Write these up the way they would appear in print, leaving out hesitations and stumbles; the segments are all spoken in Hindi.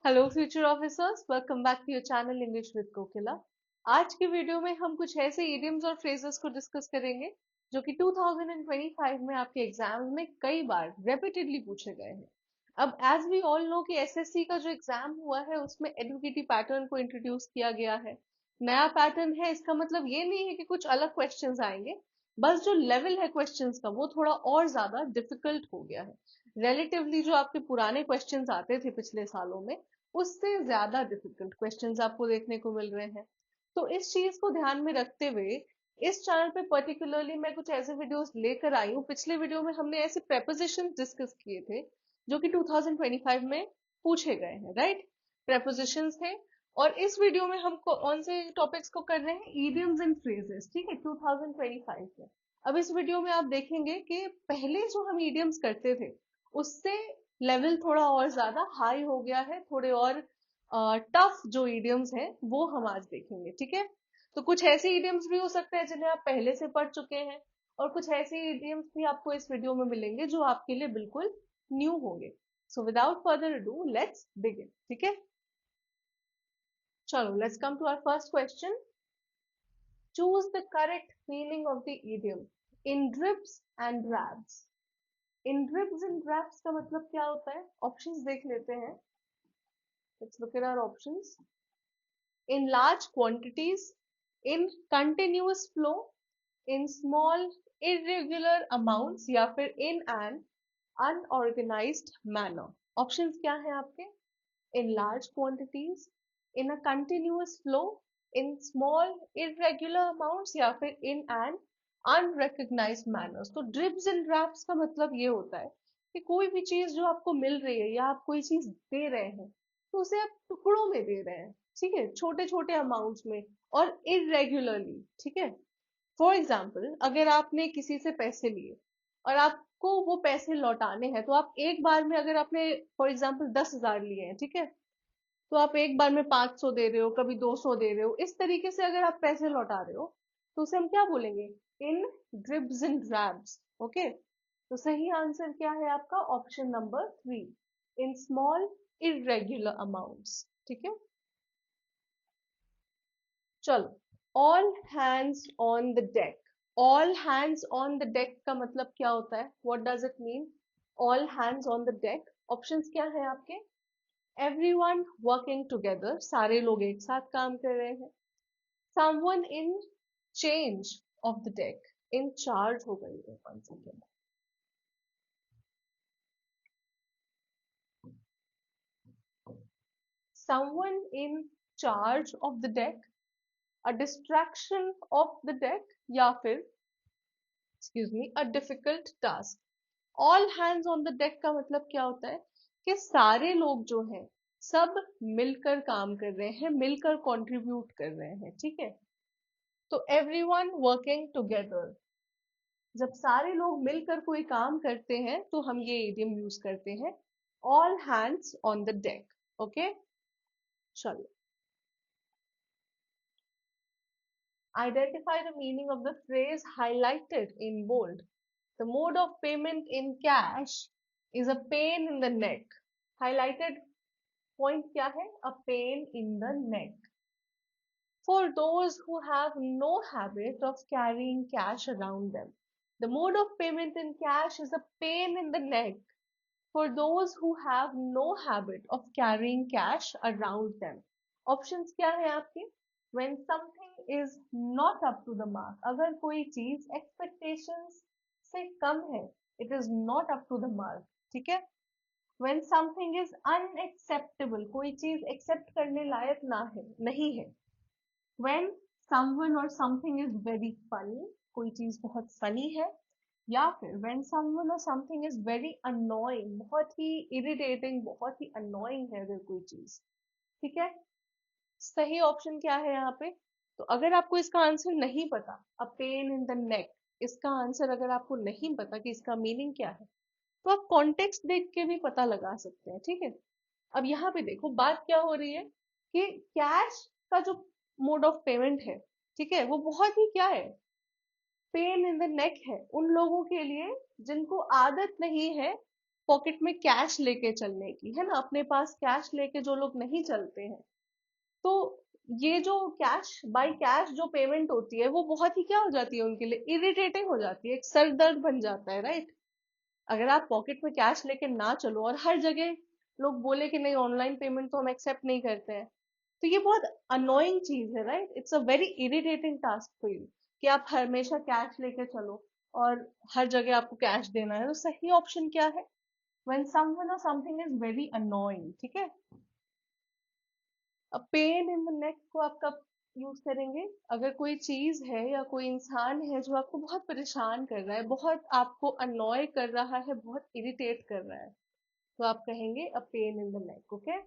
Hello future officers, welcome back to your channel English with Kokila. आज की वीडियो में हम कुछ ऐसे इडियम्स और फ्रेजेस को डिस्कस करेंगे जो कि 2025 में आपके एग्जाम में कई बार रेपिटेडली पूछे गए हैं। अब एज वी ऑल नो कि एसएससी का जो एग्जाम हुआ है उसमें एडुकेटी पैटर्न को इंट्रोड्यूस किया गया है। नया पैटर्न है, इसका मतलब ये नहीं है कि कुछ अलग क्वेश्चंस आएंगे, बस जो लेवल है क्वेश्चंस का वो थोड़ा और ज्यादा डिफिकल्ट हो गया है। रिलेटिवली जो आपके पुराने क्वेश्चंस आते थे पिछले सालों में, उससे ज्यादा डिफिकल्ट क्वेश्चंस आपको देखने को मिल रहे हैं। तो इस चीज को ध्यान में रखते हुए इस चैनल पे पर्टिकुलरली मैं कुछ ऐसे वीडियोस लेकर आई हूँ। पिछले वीडियो में हमने ऐसे प्रेपोजिशन डिस्कस किए थे जो कि 2025 में पूछे गए हैं, राइट? प्रेपोजिशंस थे। और इस वीडियो में हम कौन से टॉपिक्स को कर रहे हैं? इडियम्स एंड फ्रेजेस, ठीक है, 2025 में। अब इस वीडियो में आप देखेंगे कि पहले जो हम इडियम्स करते थे उससे लेवल थोड़ा और ज्यादा हाई हो गया है। थोड़े और टफ जो इडियम्स हैं वो हम आज देखेंगे, ठीक है? तो कुछ ऐसे इडियम्स भी हो सकते हैं जिन्हें आप पहले से पढ़ चुके हैं, और कुछ ऐसे इडियम्स भी आपको इस वीडियो में मिलेंगे जो आपके लिए बिल्कुल न्यू होंगे। So without further ado let's begin, ठीक है? चलो, let's come to our first question. Choose the correct meaning of the idiom in drips and drabs. In drips and drabs का मतलब क्या होता है? ऑप्शंस देख लेते हैं। Let's look at our options. In large quantities, in continuous flow, in small irregular amounts, या फिर in an unorganized manner। Options क्या हैं आपके? In large quantities, in a continuous flow, in small irregular amounts, या फिर in an unrecognized manner। तो ड्रिब्स एंड ड्रैप्स का मतलब ये होता है कि कोई भी चीज जो आपको मिल रही है या आप कोई चीज दे रहे हैं तो उसे आप टुकड़ों में दे रहे हैं, ठीक है, छोटे छोटे अमाउंट्स में और इरेगुलरली, ठीक है। फॉर एग्जाम्पल, अगर आपने किसी से पैसे लिए और आपको वो पैसे लौटाने हैं तो आप एक बार में, अगर आपने फॉर एग्जाम्पल 10,000 लिए हैं, ठीक है, तो आप एक बार में 500 दे रहे हो, कभी 200 दे रहे हो, इस तरीके से अगर आप पैसे लौटा रहे हो तो उसे हम क्या बोलेंगे? इन ड्रिब्स एंड ड्रैब्स। ओके, तो सही आंसर क्या है आपका? Option number 3, in small irregular amounts, ठीक है। चलो, all hands on the deck. All hands on the deck का मतलब क्या होता है? What does it mean? All hands on the deck. Options क्या है आपके? एवरीवन वर्किंग टुगेदर, सारे लोग एक साथ काम कर रहे हैं। Someone in change of the deck, in charge हो गई है। One second. Someone in charge of the deck, a distraction of the deck, या फिर excuse me, a difficult task. All hands on the deck का मतलब क्या होता है? कि सारे लोग जो हैं सब मिलकर काम कर रहे हैं, मिलकर कंट्रीब्यूट कर रहे हैं, ठीक है। तो एवरीवन वर्किंग टुगेदर, जब सारे लोग मिलकर कोई काम करते हैं तो हम ये इडियम यूज करते हैं, all hands on the deck. Okay, चलो। Identify the meaning of the phrase highlighted in bold. The mode of payment in cash is a pain in the neck. Highlighted point क्या है? A pain in the neck. For those who have no habit of carrying cash around them, the mode of payment in cash is a pain in the neck. For those who have no habit of carrying cash around them, options क्या है आपके? When something is not up to the mark, अगर कोई चीज expectations से कम है, it is not up to the mark, ठीक है। When something is unacceptable, कोई चीज एक्सेप्ट करने लायक ना है, नहीं है। When someone or something is very funny, कोई चीज बहुत फनी है। या फिर when someone or something is very annoying, बहुत ही irritating, बहुत ही annoying है अगर कोई चीज, ठीक है। सही ऑप्शन क्या है यहाँ पे? तो अगर आपको इसका आंसर नहीं पता, अ पेन इन द नेक, इसका आंसर अगर आपको नहीं पता कि इसका मीनिंग क्या है, तो आप कॉन्टेक्स्ट देख के भी पता लगा सकते हैं, ठीक है। अब यहाँ पे देखो बात क्या हो रही है कि कैश का जो मोड ऑफ पेमेंट है, ठीक है, वो बहुत ही क्या है? पेन इन द नेक है उन लोगों के लिए जिनको आदत नहीं है पॉकेट में कैश लेके चलने की, है ना, अपने पास कैश लेके जो लोग नहीं चलते हैं, तो ये जो कैश बाय कैश जो पेमेंट होती है वो बहुत ही क्या हो जाती है उनके लिए, इरिटेटिंग हो जाती है, एक सर दर्द बन जाता है, राइट। अगर आप पॉकेट में कैश लेके ना चलो और हर जगह लोग बोले कि नहीं ऑनलाइन पेमेंट तो हम एक्सेप्ट नहीं करते हैं, तो ये बहुत अनोइंग चीज है, right. It's a very irritating task for you कि आप हमेशा कैश लेके चलो और हर जगह आपको कैश देना है। तो सही ऑप्शन क्या है, when someone or something is very annoying, ठीक है। अब पेन इन द नेक को आप कब यूज करेंगे, अगर कोई चीज है या कोई इंसान है जो आपको बहुत परेशान कर रहा है, बहुत आपको अनॉय कर रहा है, बहुत इरिटेट कर रहा है, तो आप कहेंगे a pain in the neck, okay.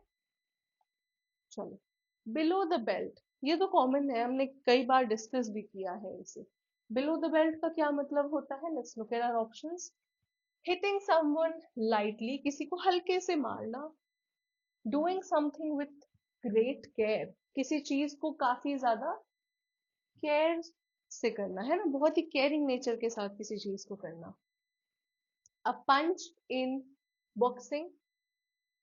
चलो, बिलो द बेल्ट, ये तो कॉमन है, हमने कई बार डिस्कस भी किया है इसे। बिलो द बेल्ट का क्या मतलब होता है, let's look at our options. Hitting someone lightly, किसी को हल्के से मारना। Doing something with great care, किसी चीज को काफी ज्यादा केयर से करना, है ना, बहुत ही केयरिंग नेचर के साथ किसी चीज को करना। अ पंच इन बॉक्सिंग,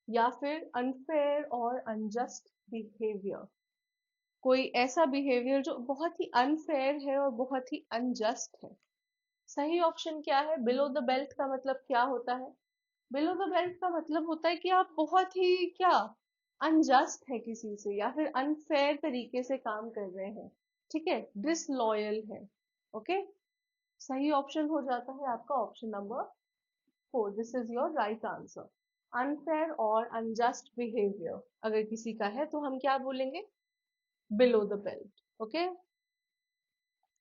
या फिर अनफेयर और अनजस्ट बिहेवियर, कोई ऐसा बिहेवियर जो बहुत ही अनफेयर है और बहुत ही अनजस्ट है। सही ऑप्शन क्या है, बिलो द बेल्ट का मतलब क्या होता है, बिलो द बेल्ट का मतलब होता है कि आप बहुत ही क्या अनजस्ट है किसी से, या फिर अनफेयर तरीके से काम कर रहे हैं, ठीक है, डिसलॉयल है, ओके। सही ऑप्शन हो जाता है आपका option number 4, this is your right answer. Unfair और अनजस्ट बिहेवियर अगर किसी का है तो हम क्या बोलेंगे, बिलो द बेल्ट, ओके।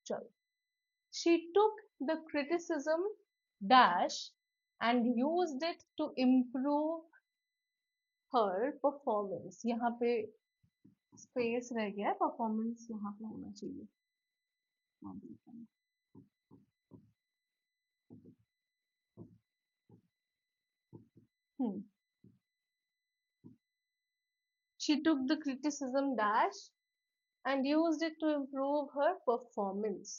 चलो, she took the criticism dash and used it to improve her performance, यहाँ पे स्पेस रह गया है, परफॉर्मेंस यहाँ पे होना चाहिए। हम्म, she took the criticism dash and used it to improve her performance.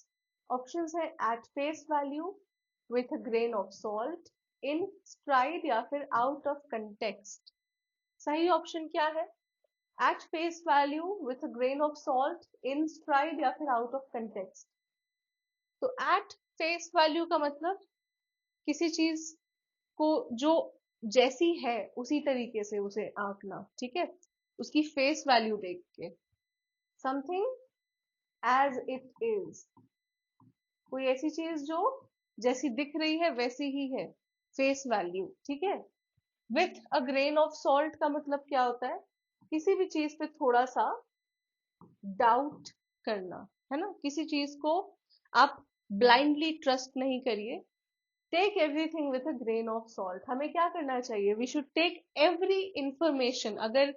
Options है at face value, with a grain of salt, in stride या फिर out of context। सही ऑप्शन क्या है, at face value, with a grain of salt, in stride या फिर out of context। तो at face value का मतलब किसी चीज को जो जैसी है उसी तरीके से उसे आंकना, ठीक है, उसकी फेस वैल्यू देख के। समथिंग एज इट इज, कोई ऐसी चीज जो जैसी दिख रही है वैसी ही है, फेस वैल्यू, ठीक है। With a grain of salt का मतलब क्या होता है, किसी भी चीज पे थोड़ा सा डाउट करना, है ना, किसी चीज को आप ब्लाइंडली ट्रस्ट नहीं करिए। Take everything with a grain of salt, हमें क्या करना चाहिए, we should take every information, अगर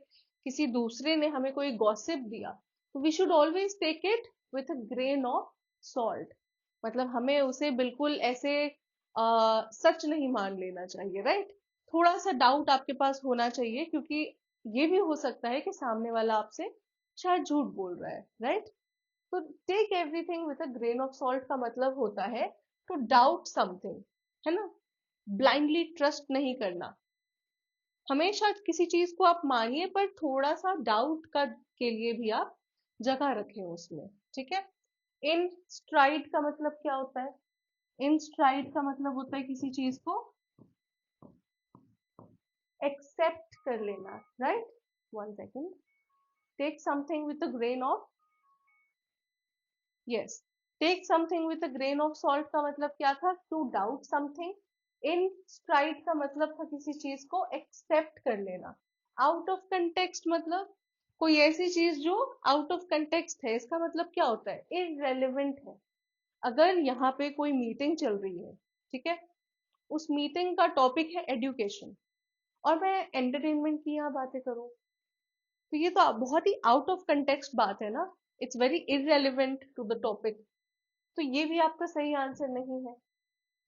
किसी दूसरे ने हमें कोई गॉसिप दिया तो we should always take it with a grain of salt, मतलब हमें उसे बिल्कुल ऐसे सच नहीं मान लेना चाहिए, राइट। थोड़ा सा डाउट आपके पास होना चाहिए, क्योंकि ये भी हो सकता है कि सामने वाला आपसे शायद झूठ बोल रहा है, राइट। तो take everything with a grain of salt का मतलब होता है टू डाउट समथिंग, है ना, ब्लाइंडली ट्रस्ट नहीं करना। हमेशा किसी चीज को आप मानिए पर थोड़ा सा डाउट का के लिए भी आप जगह रखें उसमें, ठीक है। इन स्ट्राइड का मतलब क्या होता है, इन स्ट्राइड का मतलब होता है किसी चीज को एक्सेप्ट कर लेना, right. One second, take something with a grain of, yes, take something with a grain of salt का मतलब क्या था, to doubt something. In stride का मतलब था किसी चीज को एक्सेप्ट कर लेना। आउट ऑफ कंटेक्स्ट मतलब कोई ऐसी चीज जो आउट ऑफ कंटेक्स्ट है, इसका मतलब क्या होता है, इररेलेवेंट है। अगर यहाँ पे कोई मीटिंग चल रही है, ठीक है, उस मीटिंग का टॉपिक है एजुकेशन, और मैं एंटरटेनमेंट की यहाँ बातें करूँ, तो ये तो बहुत ही आउट ऑफ कंटेक्स्ट बात है ना, it's very irrelevant to the topic, तो ये भी आपका सही आंसर नहीं है।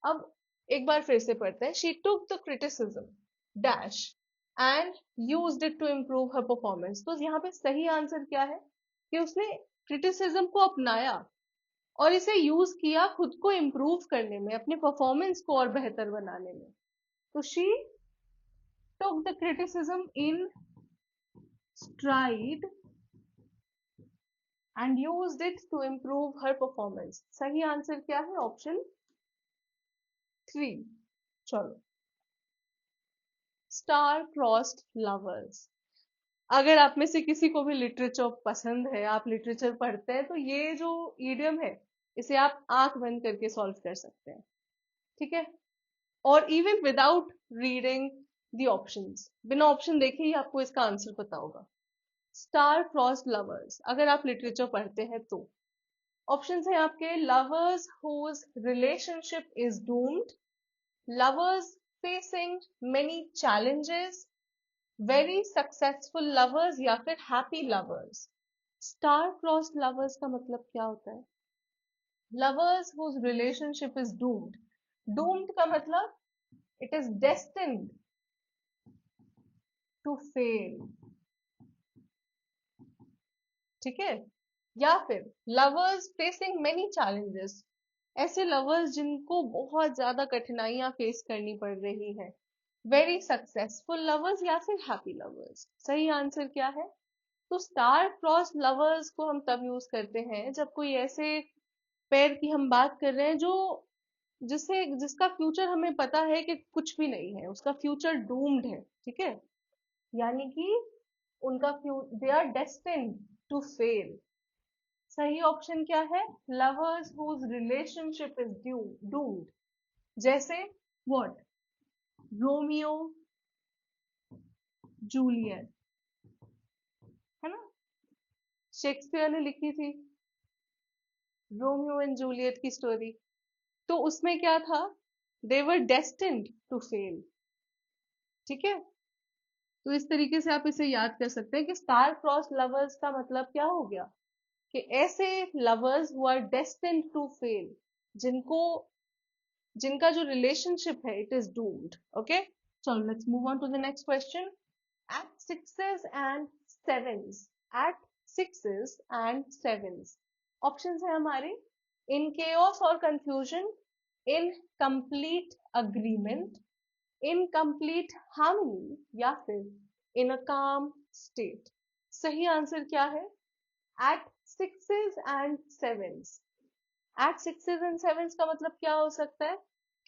अब एक बार फिर से पढ़ते हैं, she took the criticism dash and used it to improve her performance, तो यहाँ पे सही आंसर क्या है कि उसने क्रिटिसिज्म को अपनाया और इसे यूज किया खुद को इम्प्रूव करने में, अपने परफॉर्मेंस को और बेहतर बनाने में। तो she took the criticism in stride and used it to improve her performance. सही आंसर क्या है? ऑप्शन 3. चलो, स्टार क्रॉस्ड लवर्स। अगर आप में से किसी को भी लिटरेचर पसंद है, आप लिटरेचर पढ़ते हैं, तो ये जो ईडियम है इसे आप आंख बंद करके सॉल्व कर सकते हैं, ठीक है? और even without reading the options, बिना ऑप्शन देखे ही आपको इसका आंसर पता होगा। स्टार क्रॉस्ड लवर्स, अगर आप लिटरेचर पढ़ते हैं तो ऑप्शंस हैं आपके: lovers whose relationship is doomed, lovers facing many challenges, very successful lovers, या फिर happy lovers. Star crossed lovers का मतलब क्या होता है? Lovers whose relationship is doomed. Doomed का मतलब it is destined to fail, ठीक है? या फिर लवर्स फेसिंग मेनी चैलेंजेस, ऐसे लवर्स जिनको बहुत ज्यादा कठिनाइयां फेस करनी पड़ रही है। वेरी सक्सेसफुल लवर्स या फिर हैप्पी लवर्स। सही आंसर क्या है? तो स्टार क्रॉस लवर्स को हम तब यूज करते हैं जब कोई ऐसे पेयर की हम बात कर रहे हैं जो जिसका फ्यूचर हमें पता है कि कुछ भी नहीं है, उसका फ्यूचर डूम्ड है, ठीक है? यानी कि उनका they are destined to fail. सही ऑप्शन क्या है? Lovers whose relationship is doomed. जैसे व्हाट? रोमियो जूलियट, है ना? शेक्सपियर ने लिखी थी रोमियो एंड जूलियट की स्टोरी। तो उसमें क्या था? They were destined to fail, ठीक है? तो इस तरीके से आप इसे याद कर सकते हैं कि स्टार क्रॉस लवर्स का मतलब क्या हो गया कि ऐसे lovers who are destined to fail, जिनको जिनका जो रिलेशनशिप है इट इज डूम्ड। ओके, चलो let's move on to the next question. At sixes and sevens, at sixes and sevens, options है हमारे: in chaos और confusion, in complete agreement, in complete harmony, या फिर in a calm state। सही आंसर क्या है? at sixes and sevens, at sixes and sevens का मतलब क्या हो सकता है?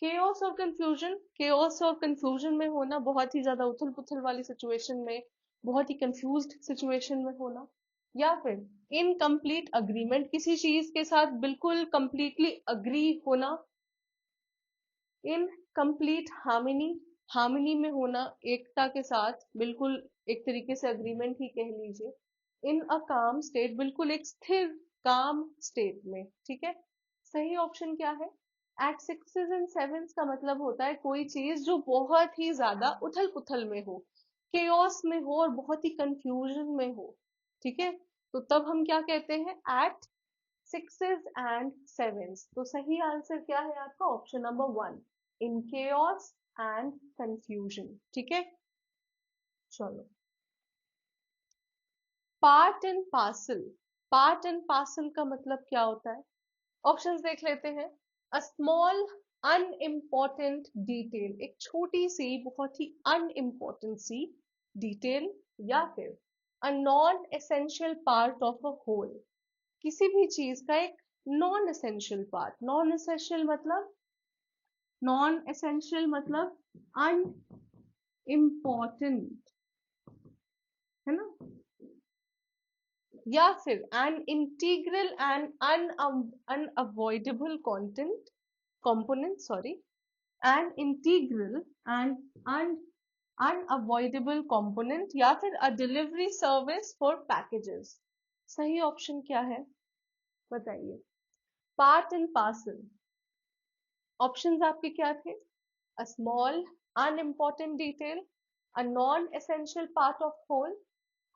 केओस और कंफ्यूजन। केओस और कंफ्यूजन में होना, बहुत ही ज्यादा उथल पुथल वाली सिचुएशन में, बहुत ही कंफ्यूज्ड सिचुएशन में होना, या फिर इनकम्प्लीट अग्रीमेंट, किसी चीज के साथ बिल्कुल कंप्लीटली अग्री होना, इन कंप्लीट हार्मनी, हार्मनी में होना, एकता के साथ बिल्कुल एक तरीके से अग्रीमेंट ही कह लीजिए, इन अ काम स्टेट, बिल्कुल एक स्थिर काम स्टेट में, ठीक है? सही ऑप्शन क्या है? एट सिक्सेस एंड सेवेंस का मतलब होता है कोई चीज जो बहुत ही ज्यादा उथल पुथल में हो, केओस में हो और बहुत ही कंफ्यूजन में हो, ठीक है? तो तब हम क्या कहते हैं? At sixes and sevens. तो सही आंसर क्या है आपका? Option number 1, in chaos and confusion, ठीक है? चलो, part and parcel. Part and parcel का मतलब क्या होता है? ऑप्शंस देख लेते हैं। अ स्मॉल अनइम्पॉर्टेंट डिटेल, एक छोटी सी बहुत ही अनइम्पॉर्टेंट सी डिटेल, या फिर a non essential part of a whole, किसी भी चीज का एक non essential part. Non essential मतलब, नॉन एसेंशियल मतलब अनइम्पॉर्टेंट, है ना? या फिर an integral and unavoidable content component, sorry, an integral and unavoidable component, या फिर a delivery service for packages। सही ऑप्शन क्या है? बताइए। पार्ट एंड पार्सल, ऑप्शंस आपके क्या थे? a small unimportant detail, a non-essential part of whole,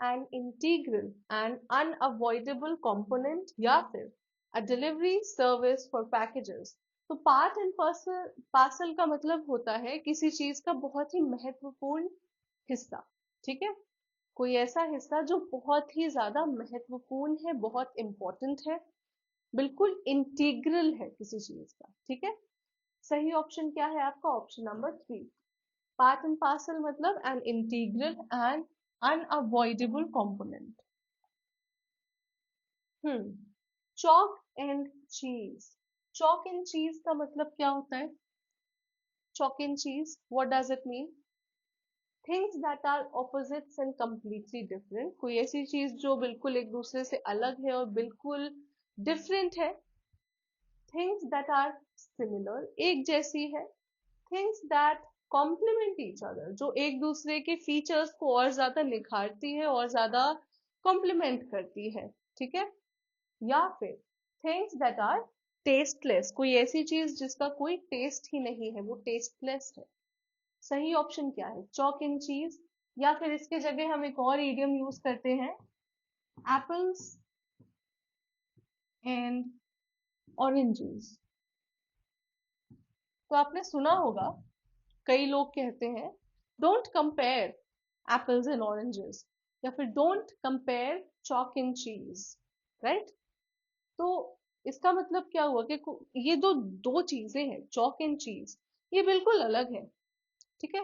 an integral and unavoidable component, या फिर a delivery service for packages। तो पार्ट एंड पार्सल, पार्सल का मतलब होता है किसी चीज का बहुत ही महत्वपूर्ण हिस्सा, ठीक है? कोई ऐसा हिस्सा जो बहुत ही ज्यादा महत्वपूर्ण है, बहुत इंपॉर्टेंट है, बिल्कुल इंटीग्रल है किसी चीज का, ठीक है? सही ऑप्शन क्या है आपका? Option number 3, part and parcel मतलब an integral and unavoidable component. Chalk and cheese, chalk and cheese का मतलब क्या होता है? chalk and cheese, what does it mean? Things that are opposites and completely different, कोई ऐसी चीज जो बिल्कुल एक दूसरे से अलग है और बिल्कुल डिफरेंट है। Things that are similar, एक जैसी है। Things that complement each other, जो एक दूसरे के फीचर्स को और ज्यादा निखारती है और ज्यादा कॉम्प्लीमेंट करती है, ठीक है। या फिर थिंग्स दैट आर टेस्टलेस, कोई ऐसी चीज जिसका कोई टेस्ट ही नहीं है, वो टेस्टलेस है। सही ऑप्शन क्या है? चॉक इन चीज, या फिर इसके जगह हम एक और इडियम यूज करते हैं, एप्पल्स एंड ऑरेंजेस। तो आपने सुना होगा कई लोग कहते हैं don't compare apples and oranges, या फिर डोंट कंपेयर चॉक इन चीज, राइट। तो इसका मतलब क्या हुआ कि ये दो दो चीजें हैं, चॉक एंड चीज, ये बिल्कुल अलग है, ठीक है।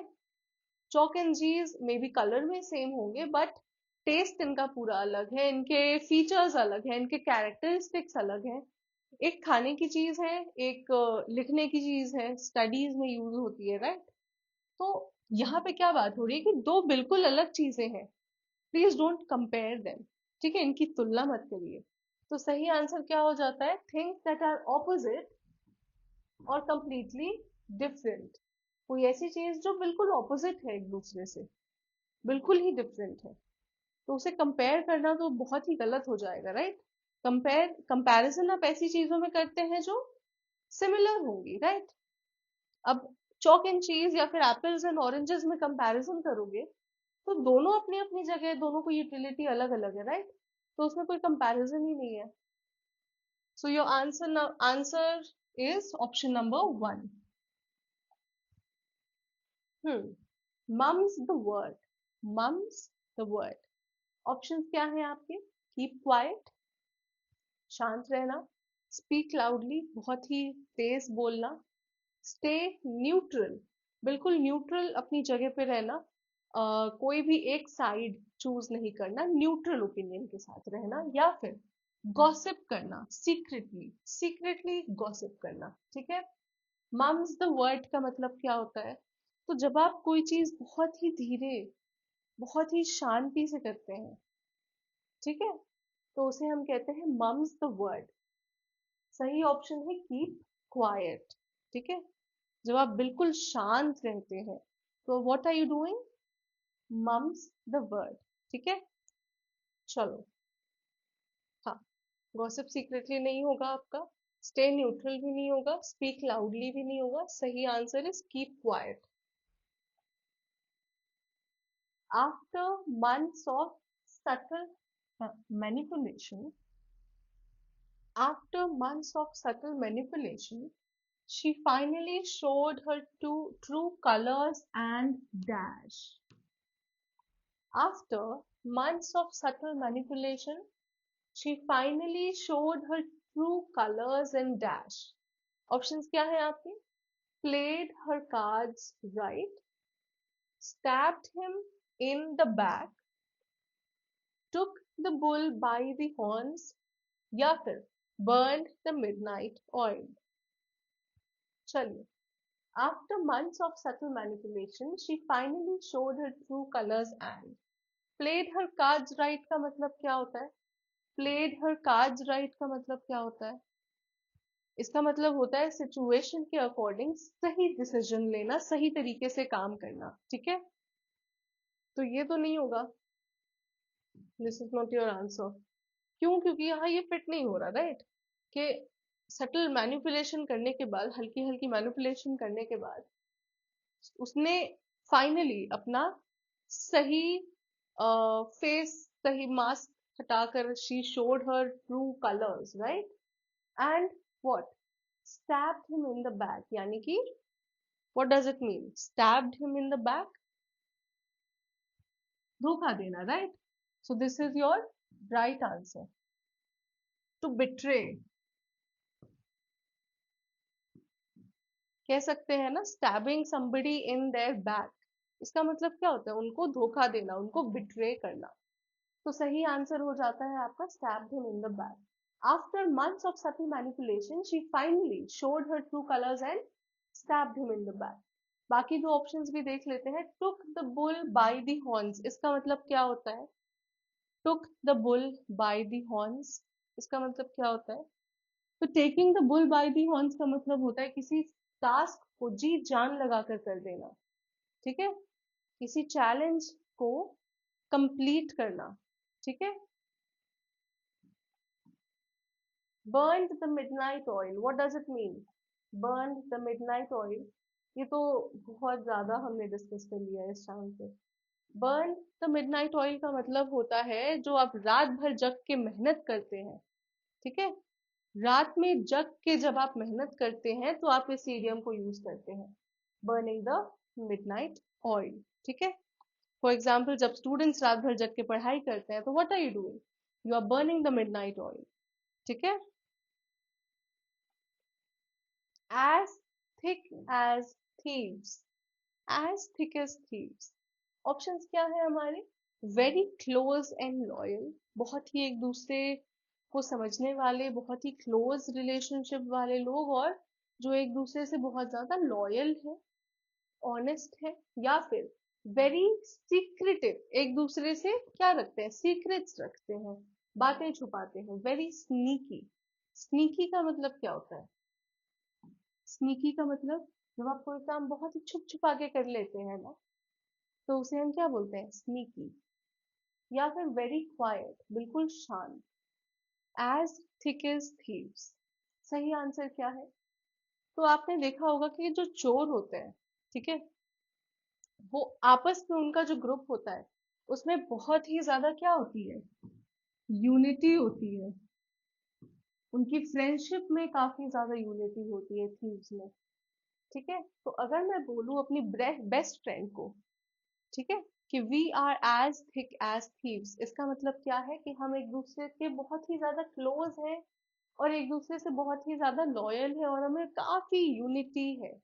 चॉक एंड चीज मे बी कलर में सेम होंगे बट टेस्ट इनका पूरा अलग है, इनके फीचर्स अलग है, इनके कैरेक्टरिस्टिक्स अलग हैं। एक खाने की चीज है, एक लिखने की चीज है, स्टडीज में यूज होती है, राइट। तो यहाँ पे क्या बात हो रही है कि दो बिल्कुल अलग चीजें हैं, प्लीज डोंट कंपेयर देम, ठीक है, इनकी तुलना मत करिए। तो सही आंसर क्या हो जाता है? थिंग्स दैट आर ऑपोजिट और कंप्लीटली डिफरेंट, कोई ऐसी चीज जो बिल्कुल ऑपोजिट है एक दूसरे से, बिल्कुल ही डिफरेंट है, तो उसे कंपेयर करना तो बहुत ही गलत हो जाएगा, राइट। कंपैरिजन आप ऐसी चीजों में करते हैं जो सिमिलर होंगी, राइट। अब चॉक एंड चीज या फिर एप्पल्स एंड ऑरेंजेस में कंपैरिजन करोगे तो दोनों अपनी अपनी जगह, दोनों की यूटिलिटी अलग अलग है, राइट। तो उसमें कोई कंपैरिजन ही नहीं है। So your answer is option number 1। Mum's the word, mum's the word. Options क्या हैं आपके? कीप क्वाइट, शांत रहना, स्पीक लाउडली, बहुत ही तेज बोलना, स्टे न्यूट्रल, बिल्कुल न्यूट्रल अपनी जगह पे रहना, कोई भी एक साइड चूज नहीं करना, न्यूट्रल ओपिनियन के साथ रहना, या फिर गॉसिप करना, सीक्रेटली सीक्रेटली गॉसिप करना, ठीक है। मम्स द वर्ड का मतलब क्या होता है? तो जब आप कोई चीज बहुत ही धीरे, बहुत ही शांति से करते हैं, ठीक है, तो उसे हम कहते हैं मम्स द वर्ड। सही ऑप्शन है कीप क्वाइट, ठीक है। जब आप बिल्कुल शांत रहते हैं तो what are you doing? Mum's the word, ठीक है। चलो, हाँ, गॉसिप सीक्रेटली नहीं होगा आपका, स्टे न्यूट्रल भी नहीं होगा, स्पीक लाउडली भी नहीं होगा, सही answer is keep quiet. After months of subtle manipulation, after months of subtle manipulation, she finally showed her true colors and dash. After months of subtle manipulation, she finally showed her true colors and dash. Options क्या है आपके? Played her cards right, stabbed him in the back, took the bull by the horns, या फिर burned the midnight oil. चलिए, after months of subtle manipulation, she finally showed her true colors and played her cards right का मतलब क्या होता है? played her cards right का मतलब क्या होता है? इसका मतलब होता है सिचुएशन के अकॉर्डिंग सही डिसीजन लेना, सही तरीके से काम करना, ठीक है। तो ये तो नहीं होगा, this is not your answer. क्यों? क्योंकि यहाँ ये फिट नहीं हो रहा, राइट, कि सटल मैनिपुलेशन करने के बाद, हल्की हल्की मैनिपुलेशन करने के बाद उसने फाइनली अपना सही फेस, सही मास्क हटाकर she showed her true colours, right, and what, stabbed him in the back, यानी कि what does it mean? Stabbed him in the back, धोखा देना, right. So this is your right answer. To betray, कह सकते हैं ना, stabbing somebody in their back, इसका मतलब क्या होता है? उनको धोखा देना, उनको बिट्रे करना। तो सही आंसर हो जाता है आपका stabbed him in the back. After months of subtle manipulation, she finally showed her true colors and stabbed him in the back. बाकी दो ऑप्शंस भी देख लेते हैं. Took the bull by the horns. इसका मतलब क्या होता है? Took the bull by the horns. इसका मतलब क्या होता है? तो taking the bull by the horns का मतलब होता है किसी टास्क को जी जान लगा कर देना. ठीक है? किसी चैलेंज को कंप्लीट करना. ठीक है? burned the midnight oil. What does it mean? burned the midnight oil. ये तो बहुत ज्यादा हमने डिस्कस कर लिया है इस टाइम पे. burn the midnight oil का मतलब होता है जो आप रात भर जग के मेहनत करते हैं. ठीक है? रात में जग के जब आप मेहनत करते हैं तो आप इस इडियम को यूज करते हैं. burning the midnight oil. ठीक है? फॉर एग्जाम्पल जब स्टूडेंट्स रात भर जग के पढ़ाई करते हैं तो what are you doing? You are burning the midnight oil. ठीक है? as thick as thieves. as thick as thieves. Options क्या है हमारे? Very close and loyal. बहुत ही एक दूसरे को समझने वाले, बहुत ही क्लोज रिलेशनशिप वाले लोग, और जो एक दूसरे से बहुत ज्यादा लॉयल है, ऑनेस्ट है. या फिर वेरी सीक्रेटिव, एक दूसरे से क्या रखते हैं? सीक्रेट्स रखते हैं, बातें छुपाते हैं. Very sneaky. स्नीकी का मतलब क्या होता है? स्नीकी का मतलब जब आप कोई काम बहुत ही छुप छुपा के कर लेते हैं ना, तो उसे हम क्या बोलते हैं? स्नीकी. या फिर वेरी क्वाइट, बिल्कुल शांत. As thick as thieves. सही आंसर क्या है? तो आपने देखा होगा कि जो चोर होते हैं, ठीक है, वो आपस में उनका जो ग्रुप होता है उसमें बहुत ही ज्यादा क्या होती है? यूनिटी होती है. उनकी फ्रेंडशिप में काफी ज्यादा यूनिटी होती है थीव्स में. ठीक है? तो अगर मैं बोलूं अपनी बेस्ट फ्रेंड को, ठीक है, कि we are as thick as thieves, इसका मतलब क्या है? कि हम एक दूसरे के बहुत ही ज्यादा क्लोज हैं और एक दूसरे से बहुत ही ज्यादा लॉयल है और हमें काफी यूनिटी है,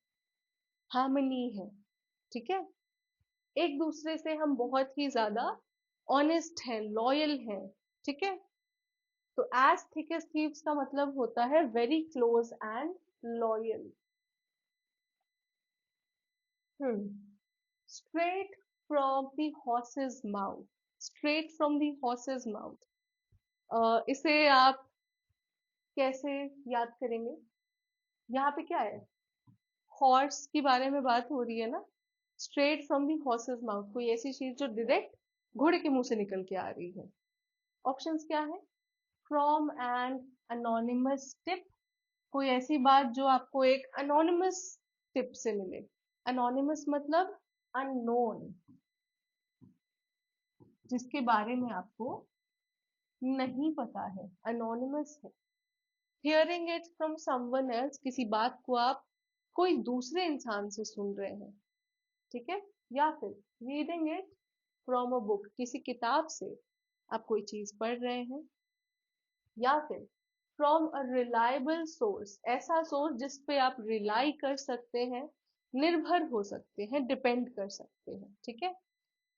हार्मनी है. ठीक है? एक दूसरे से हम बहुत ही ज्यादा ऑनेस्ट हैं, लॉयल हैं. ठीक है? तो एज थिक एज थीव्स का मतलब होता है very close and loyal. Straight from the horse's mouth. Straight from the horse's mouth, इसे आप कैसे याद करेंगे? यहाँ पे क्या है? हॉर्स के बारे में बात हो रही है ना. Straight from the horse's mouth, कोई ऐसी चीज जो डायरेक्ट घोड़े के मुंह से निकल के आ रही है. ऑप्शंस क्या है? From an anonymous tip. कोई ऐसी बात जो आपको एक अनोनिमस टिप से मिले. अनोनिमस मतलब अननोन, जिसके बारे में आपको नहीं पता है, अनोनिमस है. Hearing it from someone else, किसी बात को आप कोई दूसरे इंसान से सुन रहे हैं. ठीक है? या फिर reading it from a book, किसी किताब से आप कोई चीज पढ़ रहे हैं. या फिर फ्रॉम अ रिलायबल सोर्स, ऐसा सोर्स जिस पे आप रिलाई कर सकते हैं, निर्भर हो सकते हैं, डिपेंड कर सकते हैं. ठीक है?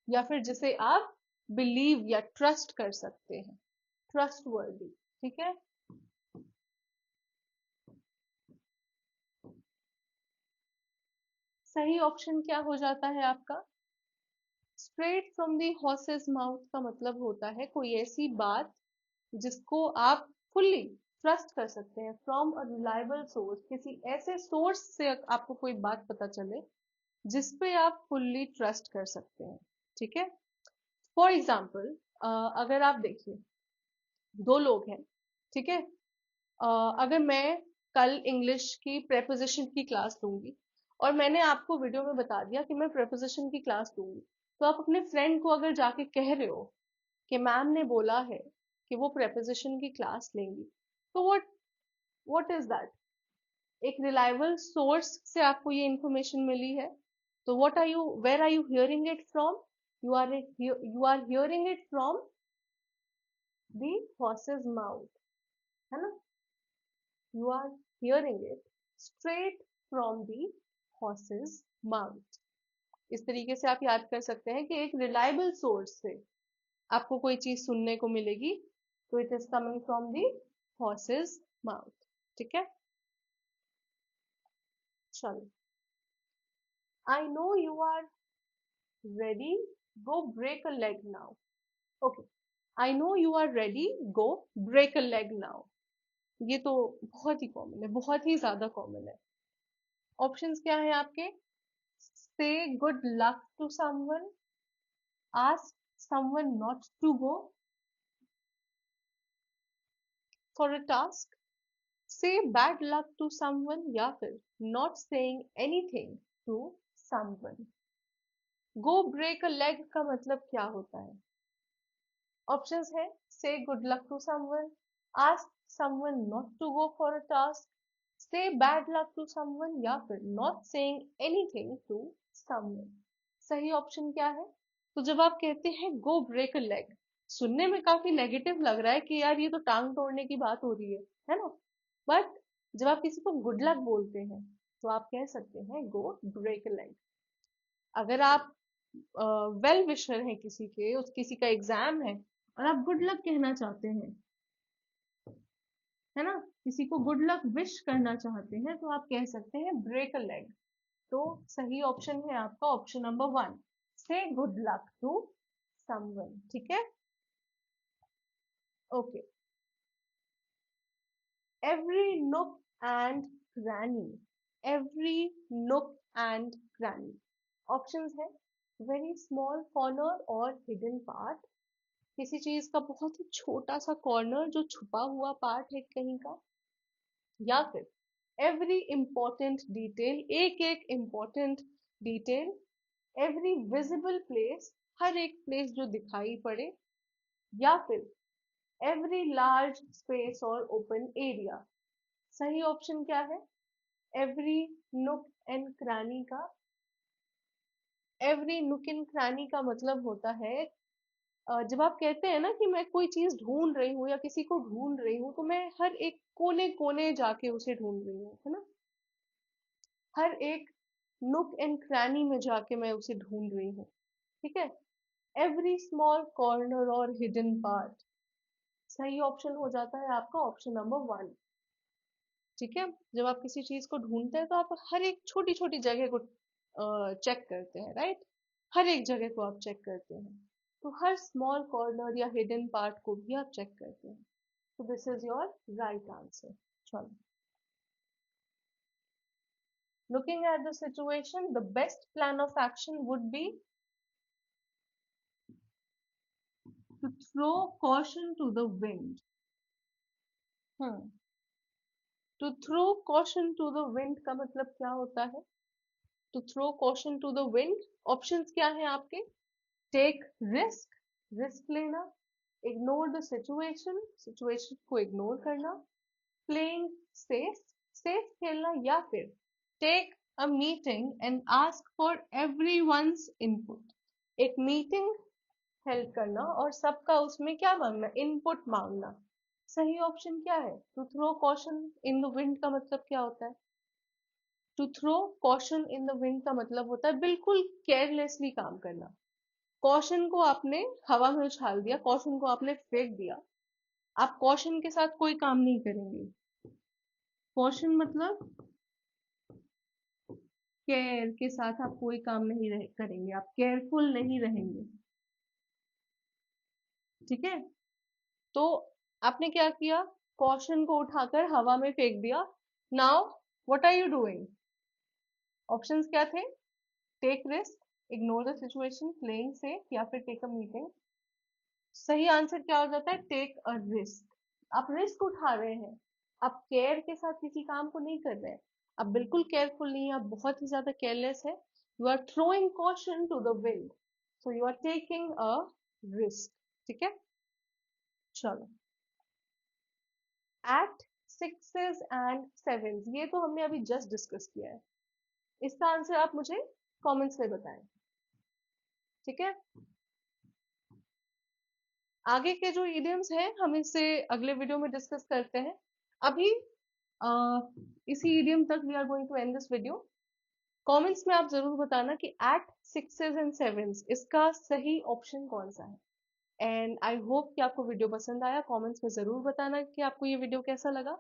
या फिर जिसे आप बिलीव या ट्रस्ट कर सकते हैं, ट्रस्ट वर्दी. ठीक है? सही ऑप्शन क्या हो जाता है आपका? Straight from the horse's mouth का मतलब होता है कोई ऐसी बात जिसको आप फुल्ली ट्रस्ट कर सकते हैं, फ्रॉम अ रिलायबल सोर्स, किसी ऐसे सोर्स से आपको कोई बात पता चले जिस पे आप फुल्ली ट्रस्ट कर सकते हैं. ठीक है? फॉर एग्जाम्पल, अगर आप देखिए, दो लोग हैं. ठीक है? अगर मैं कल इंग्लिश की प्रेपोजिशन की क्लास लूंगी और मैंने आपको वीडियो में बता दिया कि मैं प्रेपोजिशन की क्लास लूंगी, तो आप अपने फ्रेंड को अगर जाके कह रहे हो कि मैम ने बोला है कि वो प्रेपोजिशन की क्लास लेंगी, तो व्हाट इज दैट? एक रिलायबल सोर्स से आपको ये इंफॉर्मेशन मिली है. तो what are you, where are you hearing it from? You are hearing it from the horse's mouth, है ना? You are hearing it straight from the horse's mouth. इस तरीके से आप याद कर सकते हैं कि एक रिलायबल सोर्स से आपको कोई चीज सुनने को मिलेगी, तो it is coming from the horse's mouth. ठीक है, चलो। I know you are ready, go break a leg now. Okay, I know you are ready, go break a leg now. ये तो बहुत ही कॉमन है, बहुत ही ज्यादा कॉमन है। ऑप्शंस क्या है आपके? Say good luck to someone, ask someone not to go for a task, say bad luck to someone, या फिर not saying anything to someone. Go break a leg का मतलब क्या होता है? ऑप्शंस है say good luck to someone, ask someone not to go for a task, say bad luck to someone, या फिर not saying anything to someone. सही ऑप्शन क्या है? तो जब आप कहते हैं गो ब्रेक अ लेग, सुनने में काफी नेगेटिव लग रहा है कि यार ये तो टांग तोड़ने की बात हो रही है ना? बट जब आप किसी को गुड लक बोलते हैं तो आप कह सकते हैं गो ब्रेक अ लेग। अगर आप वेल विशर हैं किसी के, उस किसी का एग्जाम है और आप गुड लक कहना चाहते हैं, है ना, किसी को गुड लक विश करना चाहते हैं, तो आप कह सकते हैं ब्रेक अ लेग। तो सही ऑप्शन है आपका ऑप्शन नंबर 1, से गुड लक टू समवन। ठीक है, okay. Every nook and cranny, every nook and cranny. Options है वेरी स्मॉल कॉर्नर और हिडन पार्ट, किसी चीज का बहुत ही छोटा सा कॉर्नर जो छुपा हुआ पार्ट है कहीं का, या फिर एवरी इंपॉर्टेंट डिटेल, एक एक important detail, every visible place, हर एक प्लेस जो दिखाई पड़े, या फिर एवरी लार्ज स्पेस और ओपन एरिया। सही ऑप्शन क्या है? एवरी नुक एंड क्रानी का। एवरी नुक एंड क्रानी का मतलब होता है जब आप कहते हैं ना कि मैं कोई चीज ढूंढ रही हूँ या किसी को ढूंढ रही हूँ, तो मैं हर एक कोने कोने जाके उसे ढूंढ रही हूँ, है ना? हर एक नुक एंड क्रैनी में जाके मैं उसे ढूंढ रही हूँ। ठीक है, एवरी स्मॉल कॉर्नर और हिडन पार्ट। सही ऑप्शन हो जाता है आपका ऑप्शन नंबर 1। ठीक है, जब आप किसी चीज को ढूंढते हैं तो आप हर एक छोटी छोटी जगह को चेक करते हैं, राइट? हर एक जगह को आप चेक करते हैं, तो हर स्मॉल कॉर्नर या हिडन पार्ट को भी आप चेक करते हैं। तो this is your right answer. चलो, looking at the situation, the best plan of action would be to throw caution to the wind. Hmm. To throw caution to the wind का मतलब क्या होता है? To throw caution to the wind, options क्या हैं आपके? टेक रिस्क, रिस्क लेना, इग्नोर द सिचुएशन, सिचुएशन को इग्नोर करना, प्लेइंग सेफ, सेफ खेलना, या फिर take a meeting and ask for everyone's input, एक मीटिंग हेल्प करना और सबका उसमें क्या मांगना? इनपुट मांगना। सही ऑप्शन क्या है? To throw caution in the wind का मतलब क्या होता है? To throw caution in the wind का मतलब होता है बिल्कुल केयरलेसली काम करना। कॉशन को आपने हवा में उछाल दिया, कॉशन को आपने फेंक दिया, आप कॉशन के साथ कोई काम नहीं करेंगे। कॉशन मतलब केयर के साथ आप कोई काम नहीं करेंगे, आप केयरफुल नहीं रहेंगे। ठीक है, तो आपने क्या किया? कॉशन को उठाकर हवा में फेंक दिया। Now what are you doing? Options क्या थे? Take risk, ignore the situation, playing safe, या फिर टेक अ मीटिंग। सही आंसर क्या हो जाता है? Take a risk. आप रिस्क उठा रहे हैं, आप केयर के साथ किसी काम को नहीं कर रहे हैं, आप बिल्कुल केयरफुल नहीं है, आप बहुत ही ज्यादा केयरलेस है। You are throwing caution to the wind, so you are taking a risk. ठीक है, चलो। एट सिक्सेस एंड सेवन, ये तो हमने अभी जस्ट डिस्कस किया है, इसका आंसर आप मुझे कमेंट्स में बताएं। ठीक है, आगे के जो इडियम्स हैं हम इसे अगले वीडियो में डिस्कस करते हैं। अभी इसी इडियम तक we are going to end this video. Comments में आप जरूर बताना कि एट सिक्सेस एंड सेवेंस इसका सही ऑप्शन कौन सा है। एंड आई होप कि आपको वीडियो पसंद आया। कमेंट्स में जरूर बताना कि आपको ये वीडियो कैसा लगा।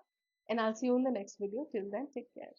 And I see you in the next video. Till then take care.